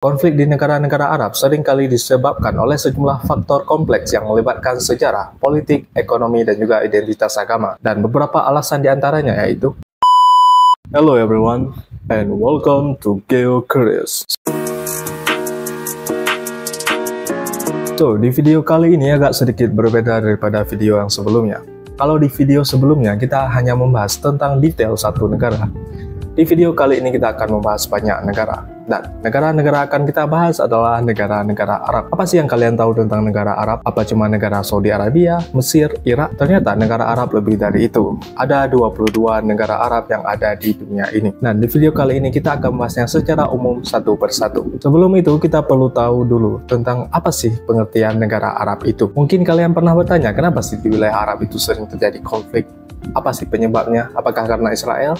Konflik di negara-negara Arab seringkali disebabkan oleh sejumlah faktor kompleks yang melibatkan sejarah, politik, ekonomi, dan juga identitas agama. Dan beberapa alasan diantaranya yaitu: Hello everyone, and welcome to GeoCurious. So, di video kali ini agak sedikit berbeda daripada video yang sebelumnya. Kalau di video sebelumnya kita hanya membahas tentang detail satu negara. Di video kali ini kita akan membahas banyak negara. Dan negara-negara akan kita bahas adalah negara-negara Arab. Apa sih yang kalian tahu tentang negara Arab? Apa cuma negara Saudi Arabia, Mesir, Irak? Ternyata negara Arab lebih dari itu. Ada 22 negara Arab yang ada di dunia ini. Nah, di video kali ini kita akan membahasnya secara umum satu persatu. Sebelum itu, kita perlu tahu dulu tentang apa sih pengertian negara Arab itu. Mungkin kalian pernah bertanya, kenapa sih di wilayah Arab itu sering terjadi konflik? Apa sih penyebabnya? Apakah karena Israel?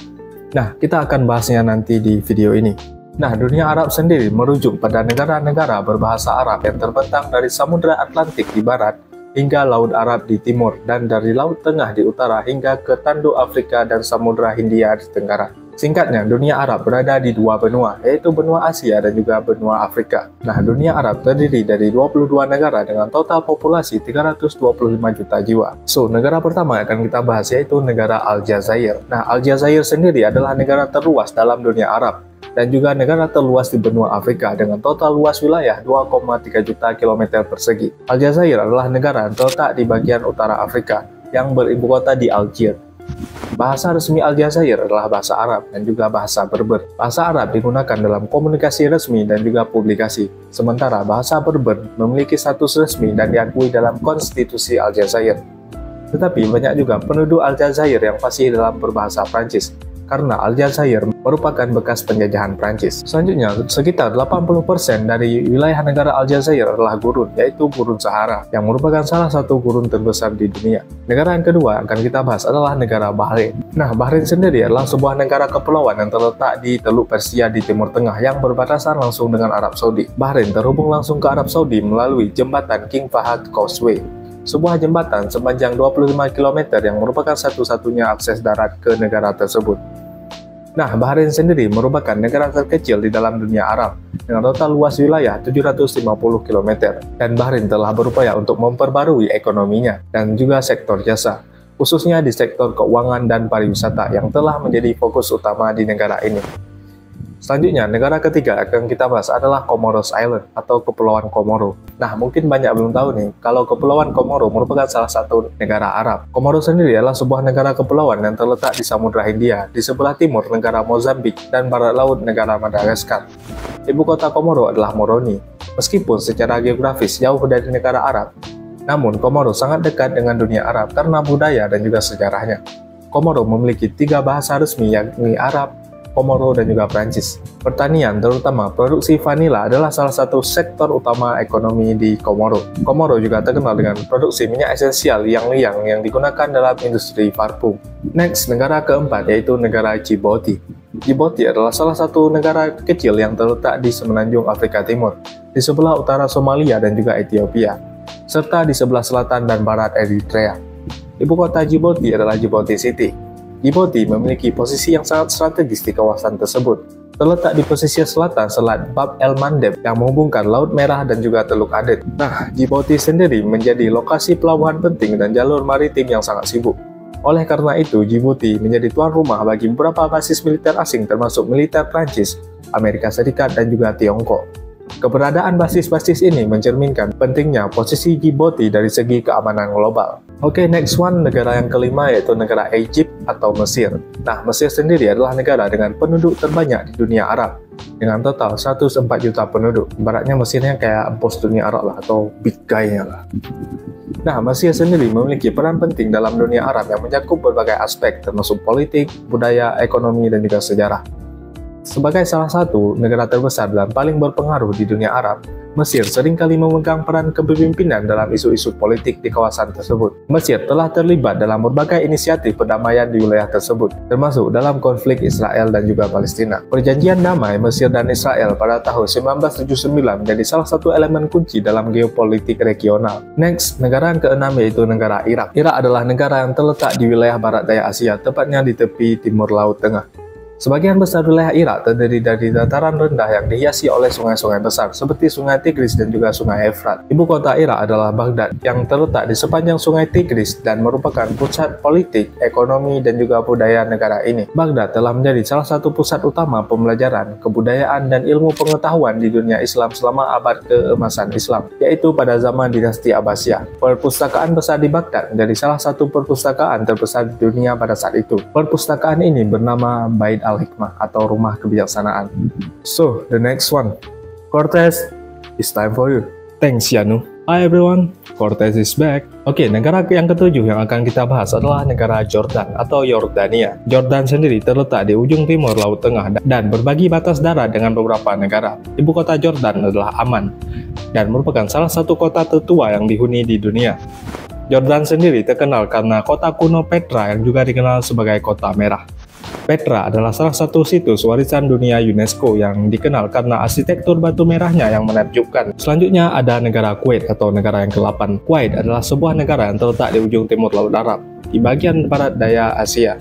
Nah, kita akan bahasnya nanti di video ini. Nah, dunia Arab sendiri merujuk pada negara-negara berbahasa Arab yang terbentang dari Samudra Atlantik di barat hingga Laut Arab di timur dan dari Laut Tengah di utara hingga ke Tanduk Afrika dan Samudra Hindia di tenggara. Singkatnya, dunia Arab berada di dua benua, yaitu benua Asia dan juga benua Afrika. Nah, dunia Arab terdiri dari 22 negara dengan total populasi 325 juta jiwa. So, negara pertama yang akan kita bahas yaitu negara Aljazair. Nah, Aljazair sendiri adalah negara terluas dalam dunia Arab dan juga negara terluas di benua Afrika dengan total luas wilayah 2,3 juta kilometer persegi. Aljazair adalah negara yang terletak di bagian utara Afrika yang beribu kota di Algiers. Bahasa resmi Aljazair adalah bahasa Arab dan juga bahasa Berber. Bahasa Arab digunakan dalam komunikasi resmi dan juga publikasi. Sementara bahasa Berber memiliki status resmi dan diakui dalam konstitusi Aljazair. Tetapi banyak juga penduduk Aljazair yang fasih dalam berbahasa Prancis, karena Aljazair merupakan bekas penjajahan Prancis. Selanjutnya, sekitar 80% dari wilayah negara Aljazair adalah gurun, yaitu Gurun Sahara, yang merupakan salah satu gurun terbesar di dunia. Negara yang kedua yang akan kita bahas adalah negara Bahrain. Nah, Bahrain sendiri adalah sebuah negara kepulauan yang terletak di Teluk Persia di Timur Tengah yang berbatasan langsung dengan Arab Saudi. Bahrain terhubung langsung ke Arab Saudi melalui jembatan King Fahd Causeway, sebuah jembatan sepanjang 25 km yang merupakan satu-satunya akses darat ke negara tersebut. Nah, Bahrain sendiri merupakan negara terkecil di dalam dunia Arab dengan total luas wilayah 750 km, dan Bahrain telah berupaya untuk memperbarui ekonominya dan juga sektor jasa, khususnya di sektor keuangan dan pariwisata yang telah menjadi fokus utama di negara ini. Selanjutnya, negara ketiga akan kita bahas adalah Comoros Island atau Kepulauan Komoro. Nah, mungkin banyak belum tahu nih, kalau Kepulauan Komoro merupakan salah satu negara Arab. Komoro sendiri adalah sebuah negara kepulauan yang terletak di Samudra Hindia, di sebelah timur negara Mozambik, dan barat laut negara Madagaskar. Ibu kota Komoro adalah Moroni. Meskipun secara geografis jauh dari negara Arab, namun Komoro sangat dekat dengan dunia Arab karena budaya dan juga sejarahnya. Komoro memiliki 3 bahasa resmi, yakni Arab, Komoro, dan juga Prancis. Pertanian, terutama produksi vanila, adalah salah satu sektor utama ekonomi di Komoro. Komoro juga terkenal dengan produksi minyak esensial yang liang yang digunakan dalam industri parfum. Next, negara keempat yaitu negara Djibouti. Djibouti adalah salah satu negara kecil yang terletak di semenanjung Afrika Timur, di sebelah utara Somalia dan juga Ethiopia, serta di sebelah selatan dan barat Eritrea. Ibu kota Djibouti adalah Djibouti City. Djibouti memiliki posisi yang sangat strategis di kawasan tersebut. Terletak di pesisir selatan Selat Bab el Mandeb yang menghubungkan Laut Merah dan juga Teluk Aden. Nah, Djibouti sendiri menjadi lokasi pelabuhan penting dan jalur maritim yang sangat sibuk. Oleh karena itu, Djibouti menjadi tuan rumah bagi beberapa basis militer asing termasuk militer Prancis, Amerika Serikat, dan juga Tiongkok. Keberadaan basis-basis ini mencerminkan pentingnya posisi Djibouti dari segi keamanan global. Oke, next one, negara yang kelima yaitu negara Egypt atau Mesir. Nah, Mesir sendiri adalah negara dengan penduduk terbanyak di dunia Arab dengan total 104 juta penduduk. Ibaratnya Mesirnya kayak empos dunia Arab lah, atau big guy-nya lah. Nah, Mesir sendiri memiliki peran penting dalam dunia Arab yang mencakup berbagai aspek termasuk politik, budaya, ekonomi, dan juga sejarah. Sebagai salah satu negara terbesar dan paling berpengaruh di dunia Arab, Mesir seringkali memegang peran kepemimpinan dalam isu-isu politik di kawasan tersebut. Mesir telah terlibat dalam berbagai inisiatif perdamaian di wilayah tersebut, termasuk dalam konflik Israel dan juga Palestina. Perjanjian damai Mesir dan Israel pada tahun 1979 menjadi salah satu elemen kunci dalam geopolitik regional. Next, negara yang keenam yaitu negara Irak. Irak adalah negara yang terletak di wilayah barat daya Asia, tepatnya di tepi timur Laut Tengah. Sebagian besar wilayah Irak terdiri dari dataran rendah yang dihiasi oleh sungai-sungai besar seperti Sungai Tigris dan juga Sungai Efrat. Ibu kota Irak adalah Baghdad yang terletak di sepanjang Sungai Tigris dan merupakan pusat politik, ekonomi, dan juga budaya negara ini. Baghdad telah menjadi salah satu pusat utama pembelajaran, kebudayaan, dan ilmu pengetahuan di dunia Islam selama abad keemasan Islam, yaitu pada zaman dinasti Abbasiyah. Perpustakaan besar di Baghdad menjadi salah satu perpustakaan terbesar di dunia pada saat itu. Perpustakaan ini bernama Bait Al-Hikmah atau Rumah Kebijaksanaan. So, the next one. Cortez, it's time for you. Thanks, Yanu. Hi everyone, Cortez is back. Oke, negara yang ketujuh yang akan kita bahas adalah negara Jordan atau Yordania. Jordan sendiri terletak di ujung timur Laut Tengah dan berbagi batas darat dengan beberapa negara. Ibu kota Jordan adalah Amman dan merupakan salah satu kota tertua yang dihuni di dunia. Jordan sendiri terkenal karena kota kuno Petra yang juga dikenal sebagai Kota Merah. Petra adalah salah satu situs warisan dunia UNESCO yang dikenal karena arsitektur batu merahnya yang menakjubkan. Selanjutnya ada negara Kuwait atau negara yang ke-8. Kuwait adalah sebuah negara yang terletak di ujung timur Laut Arab, di bagian barat daya Asia,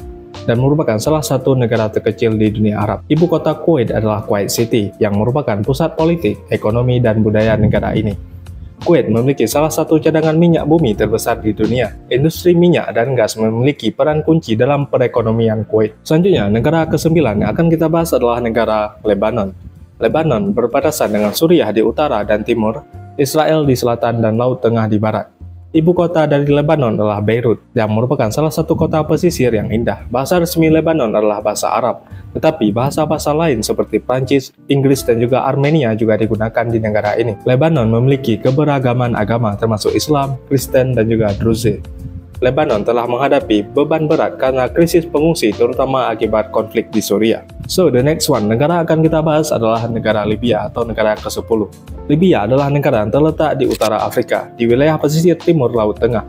dan merupakan salah satu negara terkecil di dunia Arab. Ibu kota Kuwait adalah Kuwait City, yang merupakan pusat politik, ekonomi, dan budaya negara ini. Kuwait memiliki salah satu cadangan minyak bumi terbesar di dunia. Industri minyak dan gas memiliki peran kunci dalam perekonomian Kuwait. Selanjutnya, negara ke-9 yang akan kita bahas adalah negara Lebanon. Lebanon berbatasan dengan Suriah di utara dan timur, Israel di selatan, dan Laut Tengah di barat. Ibu kota dari Lebanon adalah Beirut, yang merupakan salah satu kota pesisir yang indah. Bahasa resmi Lebanon adalah bahasa Arab, tetapi bahasa-bahasa lain seperti Prancis, Inggris, dan juga Armenia juga digunakan di negara ini. Lebanon memiliki keberagaman agama termasuk Islam, Kristen, dan juga Druze. Lebanon telah menghadapi beban berat karena krisis pengungsi terutama akibat konflik di Suriah. So, the next one, negara akan kita bahas adalah negara Libya atau negara ke-10. Libya adalah negara yang terletak di utara Afrika, di wilayah pesisir timur Laut Tengah.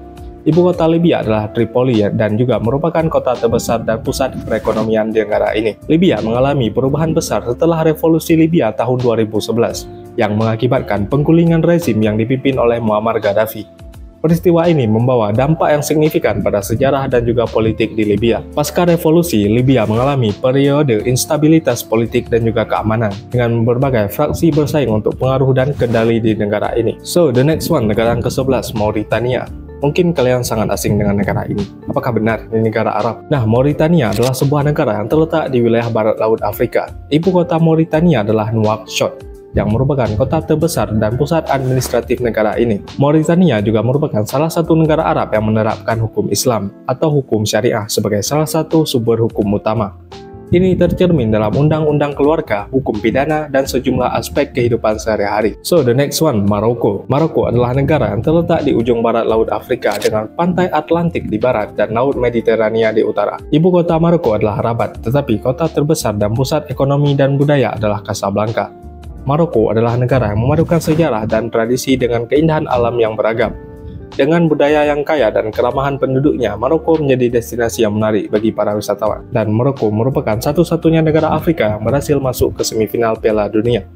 Ibu kota Libya adalah Tripoli dan juga merupakan kota terbesar dan pusat perekonomian di negara ini. Libya mengalami perubahan besar setelah revolusi Libya tahun 2011 yang mengakibatkan penggulingan rezim yang dipimpin oleh Muammar Gaddafi. Peristiwa ini membawa dampak yang signifikan pada sejarah dan juga politik di Libya. Pasca revolusi, Libya mengalami periode instabilitas politik dan juga keamanan, dengan berbagai fraksi bersaing untuk pengaruh dan kendali di negara ini. So, the next one, negara yang ke-11, Mauritania. Mungkin kalian sangat asing dengan negara ini. Apakah benar ini negara Arab? Nah, Mauritania adalah sebuah negara yang terletak di wilayah barat laut Afrika. Ibu kota Mauritania adalah Nouakchott, yang merupakan kota terbesar dan pusat administratif negara ini. Mauritania juga merupakan salah satu negara Arab yang menerapkan hukum Islam atau hukum syariah sebagai salah satu sumber hukum utama. Ini tercermin dalam undang-undang keluarga, hukum pidana, dan sejumlah aspek kehidupan sehari-hari. So, the next one, Maroko. Maroko adalah negara yang terletak di ujung barat Laut Afrika dengan pantai Atlantik di barat dan Laut Mediterania di utara. Ibu kota Maroko adalah Rabat, tetapi kota terbesar dan pusat ekonomi dan budaya adalah Casablanca. Maroko adalah negara yang memadukan sejarah dan tradisi dengan keindahan alam yang beragam. Dengan budaya yang kaya dan keramahan penduduknya, Maroko menjadi destinasi yang menarik bagi para wisatawan. Dan Maroko merupakan satu-satunya negara Afrika yang berhasil masuk ke semifinal Piala Dunia,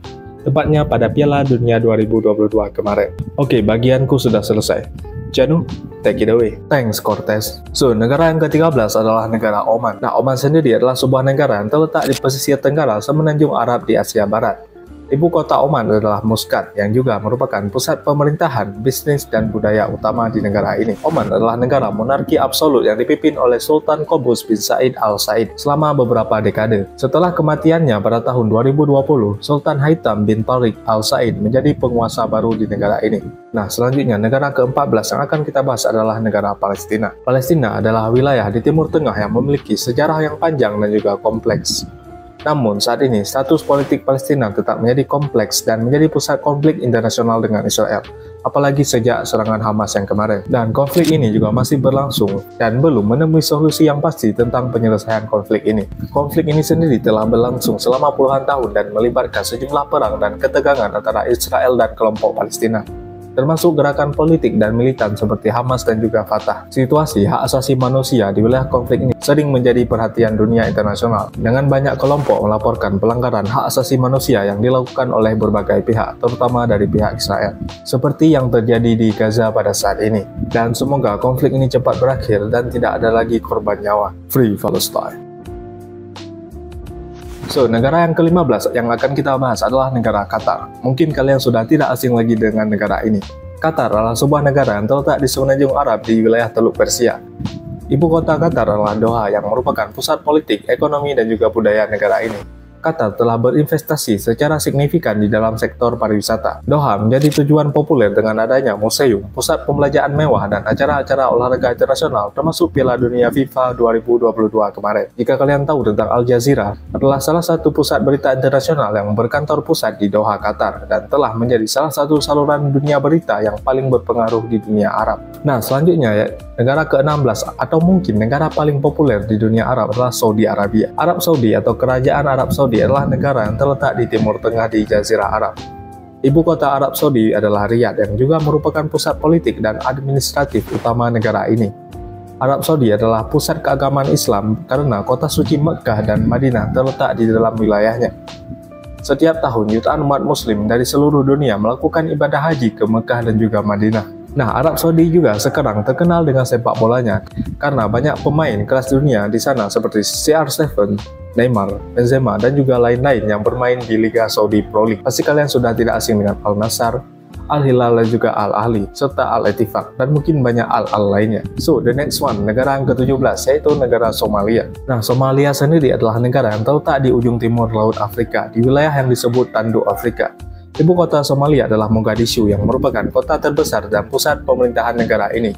tepatnya pada Piala Dunia 2022 kemarin. Oke, bagianku sudah selesai. Janu, take it away. Thanks, Cortez. So, negara yang ke-13 adalah negara Oman. Nah, Oman sendiri adalah sebuah negara yang terletak di pesisir tenggara semenanjung Arab di Asia Barat. Ibu kota Oman adalah Muscat, yang juga merupakan pusat pemerintahan, bisnis, dan budaya utama di negara ini. Oman adalah negara monarki absolut yang dipimpin oleh Sultan Qaboos bin Said Al Said selama beberapa dekade. Setelah kematiannya pada tahun 2020, Sultan Haitham bin Tariq Al Said menjadi penguasa baru di negara ini. Nah, selanjutnya negara ke-14 yang akan kita bahas adalah negara Palestina. Palestina adalah wilayah di Timur Tengah yang memiliki sejarah yang panjang dan juga kompleks. Namun, saat ini status politik Palestina tetap menjadi kompleks dan menjadi pusat konflik internasional dengan Israel, apalagi sejak serangan Hamas yang kemarin. Dan konflik ini juga masih berlangsung dan belum menemui solusi yang pasti tentang penyelesaian konflik ini. Konflik ini sendiri telah berlangsung selama puluhan tahun dan melibatkan sejumlah perang dan ketegangan antara Israel dan kelompok Palestina, termasuk gerakan politik dan militan seperti Hamas dan juga Fatah. Situasi hak asasi manusia di wilayah konflik ini sering menjadi perhatian dunia internasional, dengan banyak kelompok melaporkan pelanggaran hak asasi manusia yang dilakukan oleh berbagai pihak, terutama dari pihak Israel, seperti yang terjadi di Gaza pada saat ini. Dan semoga konflik ini cepat berakhir dan tidak ada lagi korban nyawa. Free Palestine. So, negara yang ke-15 yang akan kita bahas adalah negara Qatar. Mungkin kalian sudah tidak asing lagi dengan negara ini. Qatar adalah sebuah negara yang terletak di semenanjung Arab di wilayah Teluk Persia. Ibu kota Qatar adalah Doha yang merupakan pusat politik, ekonomi, dan juga budaya negara ini. Qatar telah berinvestasi secara signifikan di dalam sektor pariwisata. Doha menjadi tujuan populer dengan adanya museum, pusat pembelanjaan mewah, dan acara-acara olahraga internasional termasuk Piala Dunia FIFA 2022 kemarin. Jika kalian tahu tentang Al Jazeera, adalah salah satu pusat berita internasional yang berkantor pusat di Doha, Qatar, dan telah menjadi salah satu saluran dunia berita yang paling berpengaruh di dunia Arab. Nah, selanjutnya ya, negara ke-16 atau mungkin negara paling populer di dunia Arab adalah Saudi Arabia. Arab Saudi atau Kerajaan Arab Saudi adalah negara yang terletak di timur tengah di Jazirah Arab. Ibu kota Arab Saudi adalah Riyadh yang juga merupakan pusat politik dan administratif utama negara ini. Arab Saudi adalah pusat keagamaan Islam karena kota suci Mekkah dan Madinah terletak di dalam wilayahnya. Setiap tahun jutaan umat muslim dari seluruh dunia melakukan ibadah haji ke Mekkah dan juga Madinah. Nah, Arab Saudi juga sekarang terkenal dengan sepak bolanya karena banyak pemain kelas dunia di sana seperti CR7, Neymar, Benzema, dan juga lain-lain yang bermain di Liga Saudi Pro League. Pasti kalian sudah tidak asing dengan Al Nassr, Al Hilal, dan juga Al Ahly, serta Al Ettifaq, dan mungkin banyak Al lainnya. So, the next one, negara yang ke-17, yaitu negara Somalia. Nah, Somalia sendiri adalah negara yang terletak di ujung timur Laut Afrika, di wilayah yang disebut Tanduk Afrika. Ibu kota Somalia adalah Mogadishu yang merupakan kota terbesar dan pusat pemerintahan negara ini.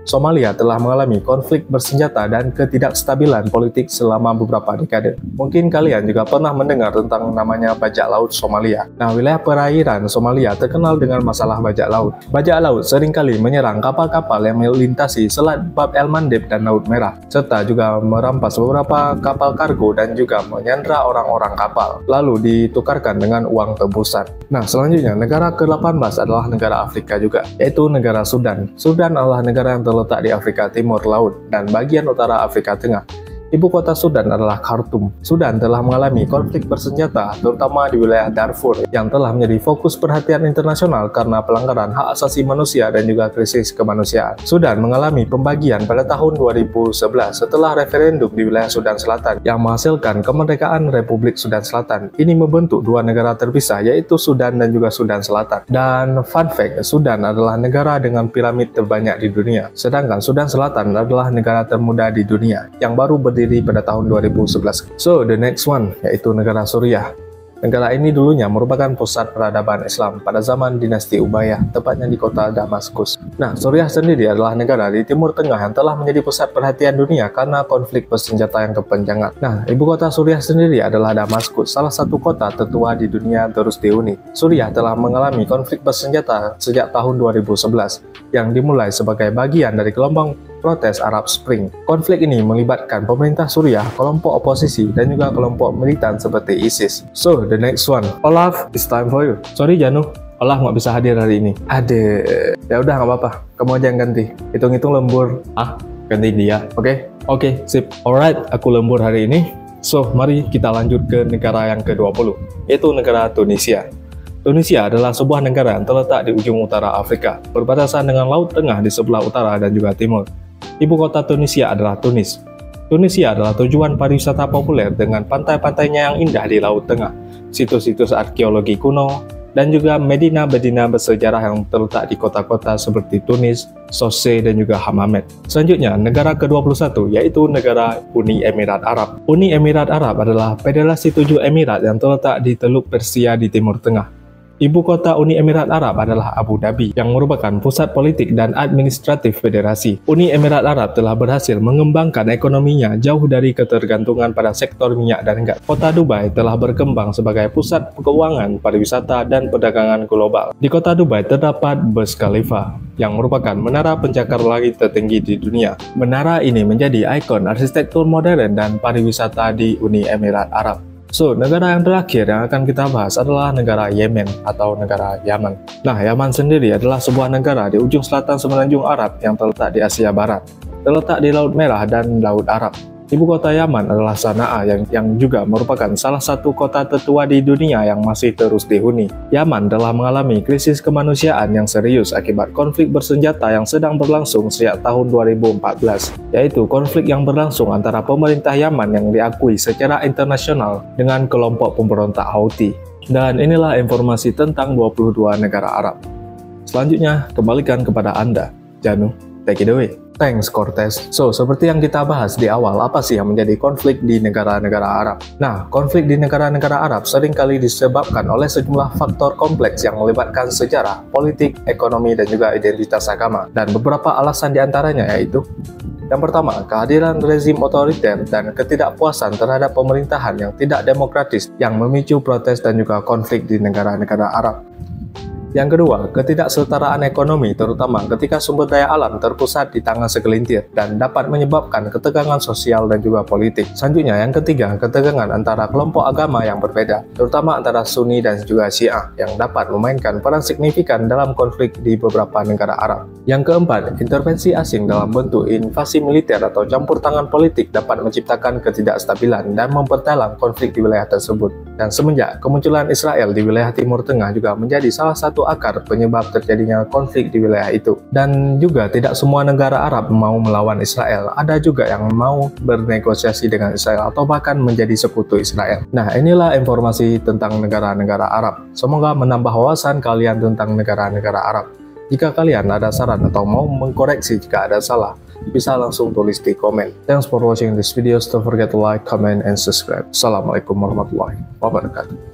Somalia telah mengalami konflik bersenjata dan ketidakstabilan politik selama beberapa dekade. Mungkin kalian juga pernah mendengar tentang namanya bajak laut Somalia. Nah, wilayah perairan Somalia terkenal dengan masalah bajak laut. Bajak laut seringkali menyerang kapal-kapal yang melintasi Selat Bab el Mandeb dan Laut Merah, serta juga merampas beberapa kapal kargo dan juga menyandra orang-orang kapal, lalu ditukarkan dengan uang tebusan. Nah, selanjutnya negara ke-18 adalah negara Afrika juga, yaitu negara Sudan. Sudan adalah negara yang terletak di Afrika Timur Laut dan bagian utara Afrika Tengah. Ibu kota Sudan adalah Khartoum. Sudan telah mengalami konflik bersenjata, terutama di wilayah Darfur, yang telah menjadi fokus perhatian internasional karena pelanggaran hak asasi manusia dan juga krisis kemanusiaan. Sudan mengalami pembagian pada tahun 2011 setelah referendum di wilayah Sudan Selatan yang menghasilkan kemerdekaan Republik Sudan Selatan. Ini membentuk dua negara terpisah, yaitu Sudan dan juga Sudan Selatan. Dan fun fact, Sudan adalah negara dengan piramid terbanyak di dunia, sedangkan Sudan Selatan adalah negara termuda di dunia yang baru berdiri pada tahun 2011. So, the next one, yaitu negara Suriah. Negara ini dulunya merupakan pusat peradaban Islam pada zaman dinasti Umayyah, tepatnya di kota Damaskus. Nah, Suriah sendiri adalah negara di Timur Tengah yang telah menjadi pusat perhatian dunia karena konflik bersenjata yang kepanjangan. Nah, ibu kota Suriah sendiri adalah Damaskus, salah satu kota tertua di dunia terus dihuni. Suriah telah mengalami konflik bersenjata sejak tahun 2011, yang dimulai sebagai bagian dari gelombang protes Arab Spring. Konflik ini melibatkan pemerintah Suriah, kelompok oposisi, dan juga kelompok militan seperti ISIS. So, the next one. Olaf, it's time for you. Sorry Janu, Olaf nggak bisa hadir hari ini. Ya udah nggak apa-apa, kamu aja yang ganti. Hitung-hitung lembur. Ganti dia, oke? Oke, sip. Alright, aku lembur hari ini. So, mari kita lanjut ke negara yang ke-20, yaitu negara Tunisia. Tunisia adalah sebuah negara yang terletak di ujung utara Afrika, berbatasan dengan Laut Tengah di sebelah utara dan juga timur. Ibu kota Tunisia adalah Tunis. Tunisia adalah tujuan pariwisata populer dengan pantai-pantainya yang indah di Laut Tengah, situs-situs arkeologi kuno, dan juga Medina-Medina bersejarah yang terletak di kota-kota seperti Tunis, Sousse, dan juga Hammamet. Selanjutnya, negara ke-21 yaitu negara Uni Emirat Arab. Uni Emirat Arab adalah federasi 7 emirat yang terletak di Teluk Persia di Timur Tengah. Ibu kota Uni Emirat Arab adalah Abu Dhabi, yang merupakan pusat politik dan administratif federasi. Uni Emirat Arab telah berhasil mengembangkan ekonominya jauh dari ketergantungan pada sektor minyak dan gas. Kota Dubai telah berkembang sebagai pusat keuangan, pariwisata, dan perdagangan global. Di kota Dubai terdapat Burj Khalifa, yang merupakan menara pencakar langit tertinggi di dunia. Menara ini menjadi ikon arsitektur modern dan pariwisata di Uni Emirat Arab. So, negara yang terakhir yang akan kita bahas adalah negara Yemen atau negara Yaman. Nah, Yaman sendiri adalah sebuah negara di ujung selatan semenanjung Arab yang terletak di Asia Barat, terletak di Laut Merah dan Laut Arab. Ibu kota Yaman adalah Sana'a yang juga merupakan salah satu kota tertua di dunia yang masih terus dihuni. Yaman telah mengalami krisis kemanusiaan yang serius akibat konflik bersenjata yang sedang berlangsung sejak tahun 2014, yaitu konflik yang berlangsung antara pemerintah Yaman yang diakui secara internasional dengan kelompok pemberontak Houthi. Dan inilah informasi tentang 22 negara Arab. Selanjutnya, kembalikan kepada Anda. Janu, take it away. Thanks Cortez. So, seperti yang kita bahas di awal, apa sih yang menjadi konflik di negara-negara Arab? Nah, konflik di negara-negara Arab seringkali disebabkan oleh sejumlah faktor kompleks yang melibatkan sejarah, politik, ekonomi, dan juga identitas agama. Dan beberapa alasan diantaranya yaitu: yang pertama, kehadiran rezim otoriter dan ketidakpuasan terhadap pemerintahan yang tidak demokratis yang memicu protes dan juga konflik di negara-negara Arab. Yang kedua, ketidaksetaraan ekonomi, terutama ketika sumber daya alam terpusat di tangan segelintir dan dapat menyebabkan ketegangan sosial dan juga politik. Selanjutnya, yang ketiga, ketegangan antara kelompok agama yang berbeda, terutama antara Sunni dan juga Syiah, yang dapat memainkan peran signifikan dalam konflik di beberapa negara Arab. Yang keempat, intervensi asing dalam bentuk invasi militer atau campur tangan politik dapat menciptakan ketidakstabilan dan memperdalam konflik di wilayah tersebut. Dan semenjak kemunculan Israel di wilayah Timur Tengah juga menjadi salah satu akar penyebab terjadinya konflik di wilayah itu. Dan juga tidak semua negara Arab mau melawan Israel. Ada juga yang mau bernegosiasi dengan Israel atau bahkan menjadi sekutu Israel. Nah, inilah informasi tentang negara-negara Arab. Semoga menambah wawasan kalian tentang negara-negara Arab. Jika kalian ada saran atau mau mengkoreksi jika ada salah, bisa langsung tulis di komen. Thanks for watching this video. Don't forget to like, comment, and subscribe. Assalamualaikum warahmatullahi wabarakatuh.